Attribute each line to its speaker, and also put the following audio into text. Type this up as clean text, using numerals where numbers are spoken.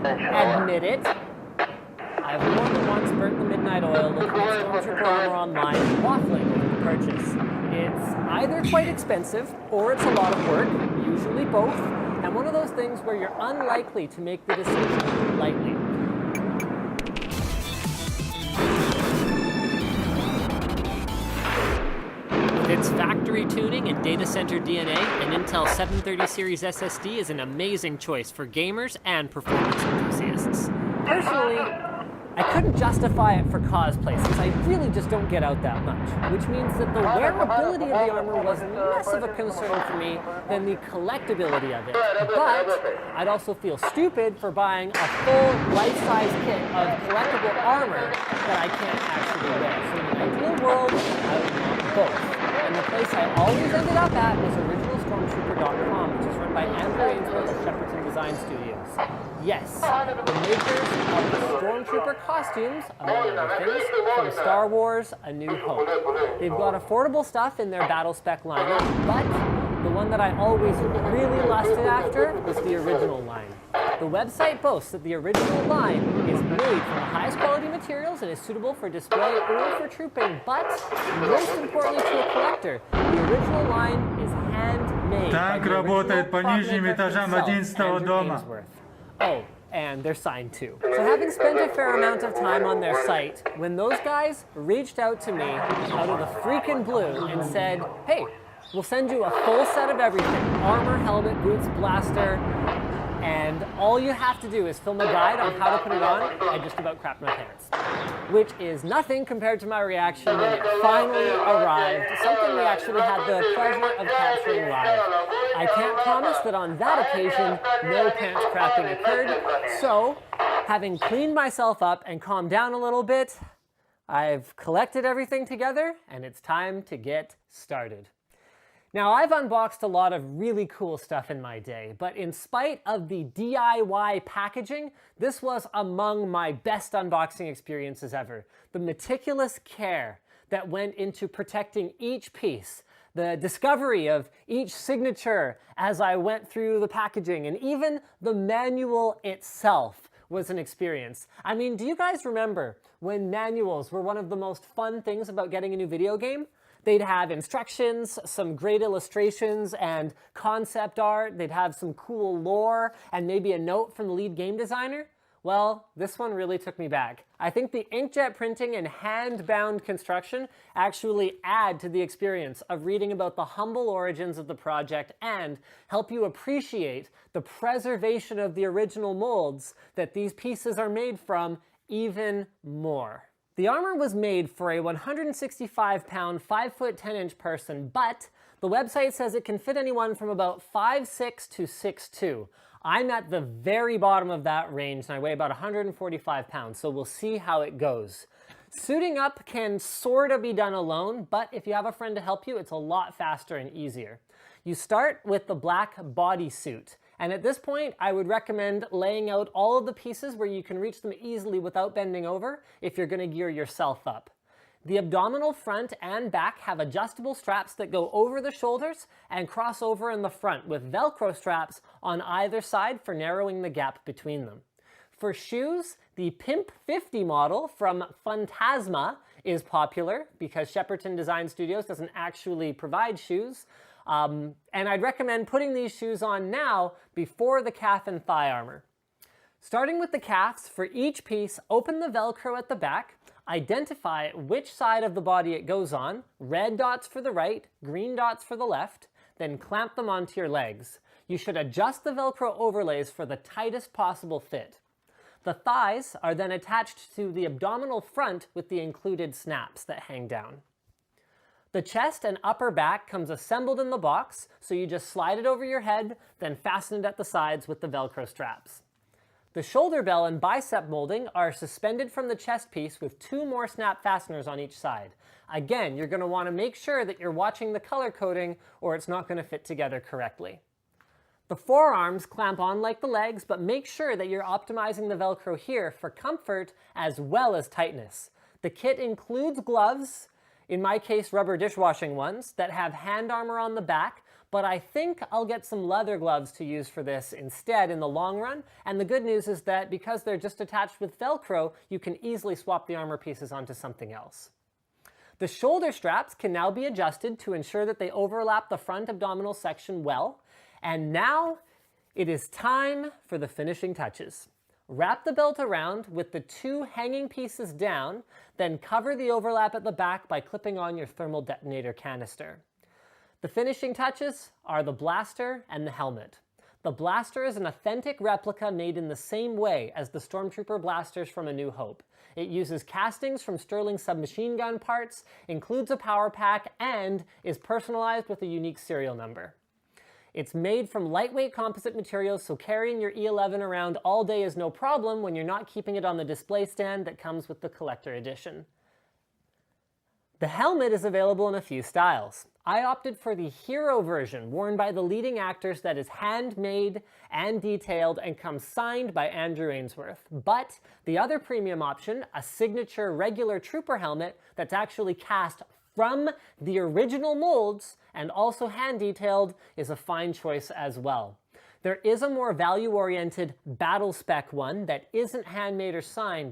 Speaker 1: Admit it. I've more than once burnt the midnight oil looking at Stormtrooper armor online and waffling over the purchase. It's either quite expensive or it's a lot of work, usually both, and one of those things where you're unlikely to make the decision lightly. With its factory tuning and data center DNA, an Intel 730 series SSD is an amazing choice for gamers and performance enthusiasts. Personally, I couldn't justify it for cosplay since I really just don't get out that much, which means that the wearability of the armor was less of a concern for me than the collectability of it. But I'd also feel stupid for buying a full life-size kit of collectible armor that I can't actually wear. So in an ideal world, I would want both. And the place I always ended up at was originalstormtrooper.com, which is run by Andrew Ainsworth of Shepperton Design Studios. Yes, the makers of the Stormtrooper costumes, among other things, from Star Wars: A New Hope. They've got affordable stuff in their battle spec lineup, but the one that I always really lusted after was the original line. The website boasts that the original line is made from the highest quality materials and is suitable for display or for trooping, but most importantly to a collector, the original line is handmade by the original prop maker himself, Andrew Ainsworth. Oh, and they're signed too. So having spent a fair amount of time on their site, when those guys reached out to me out of the freaking blue and said, hey, we'll send you a full set of everything, armor, helmet, boots, blaster, and all you have to do is film a guide on how to put it on, I just about crapped my pants. Which is nothing compared to my reaction when it finally arrived, something we actually had the pleasure of capturing live. I can't promise that on that occasion, no pants crapping occurred, so having cleaned myself up and calmed down a little bit, I've collected everything together, and it's time to get started. Now, I've unboxed a lot of really cool stuff in my day, but in spite of the DIY packaging, this was among my best unboxing experiences ever. The meticulous care that went into protecting each piece, the discovery of each signature as I went through the packaging, and even the manual itself was an experience. I mean, do you guys remember when manuals were one of the most fun things about getting a new video game? They'd have instructions, some great illustrations and concept art. They'd have some cool lore and maybe a note from the lead game designer. Well, this one really took me back. I think the inkjet printing and hand-bound construction actually add to the experience of reading about the humble origins of the project and help you appreciate the preservation of the original molds that these pieces are made from even more. The armor was made for a 165-pound, 5'10" person, but the website says it can fit anyone from about 5'6" to 6'2". I'm at the very bottom of that range, and I weigh about 145 pounds, so we'll see how it goes. Suiting up can sort of be done alone, but if you have a friend to help you, it's a lot faster and easier. You start with the black bodysuit. And at this point, I would recommend laying out all of the pieces where you can reach them easily without bending over if you're going to gear yourself up. The abdominal front and back have adjustable straps that go over the shoulders and cross over in the front with Velcro straps on either side for narrowing the gap between them. For shoes, the Pimp 50 model from Phantasma is popular because Shepperton Design Studios doesn't actually provide shoes. And I'd recommend putting these shoes on now before the calf and thigh armor. Starting with the calves, for each piece, open the Velcro at the back, identify which side of the body it goes on, red dots for the right, green dots for the left, then clamp them onto your legs. You should adjust the Velcro overlays for the tightest possible fit. The thighs are then attached to the abdominal front with the included snaps that hang down. The chest and upper back comes assembled in the box, so you just slide it over your head, then fasten it at the sides with the Velcro straps. The shoulder bell and bicep molding are suspended from the chest piece with 2 more snap fasteners on each side. Again, you're going to want to make sure that you're watching the color coding or it's not going to fit together correctly. The forearms clamp on like the legs, but make sure that you're optimizing the Velcro here for comfort as well as tightness. The kit includes gloves, in my case rubber dishwashing ones, that have hand armor on the back, but I think I'll get some leather gloves to use for this instead in the long run, and the good news is that because they're just attached with Velcro, you can easily swap the armor pieces onto something else. The shoulder straps can now be adjusted to ensure that they overlap the front abdominal section well, and now it is time for the finishing touches. Wrap the belt around with the 2 hanging pieces down, then cover the overlap at the back by clipping on your thermal detonator canister. The finishing touches are the blaster and the helmet. The blaster is an authentic replica made in the same way as the Stormtrooper blasters from A New Hope. It uses castings from Sterling submachine gun parts, includes a power pack, and is personalized with a unique serial number. It's made from lightweight composite materials, so carrying your E11 around all day is no problem when you're not keeping it on the display stand that comes with the collector edition. The helmet is available in a few styles. I opted for the hero version, worn by the leading actors, that is handmade and detailed and comes signed by Andrew Ainsworth. But the other premium option, a signature regular trooper helmet that's actually cast from the original molds and also hand detailed, is a fine choice as well. There is a more value-oriented battle spec one that isn't handmade or signed,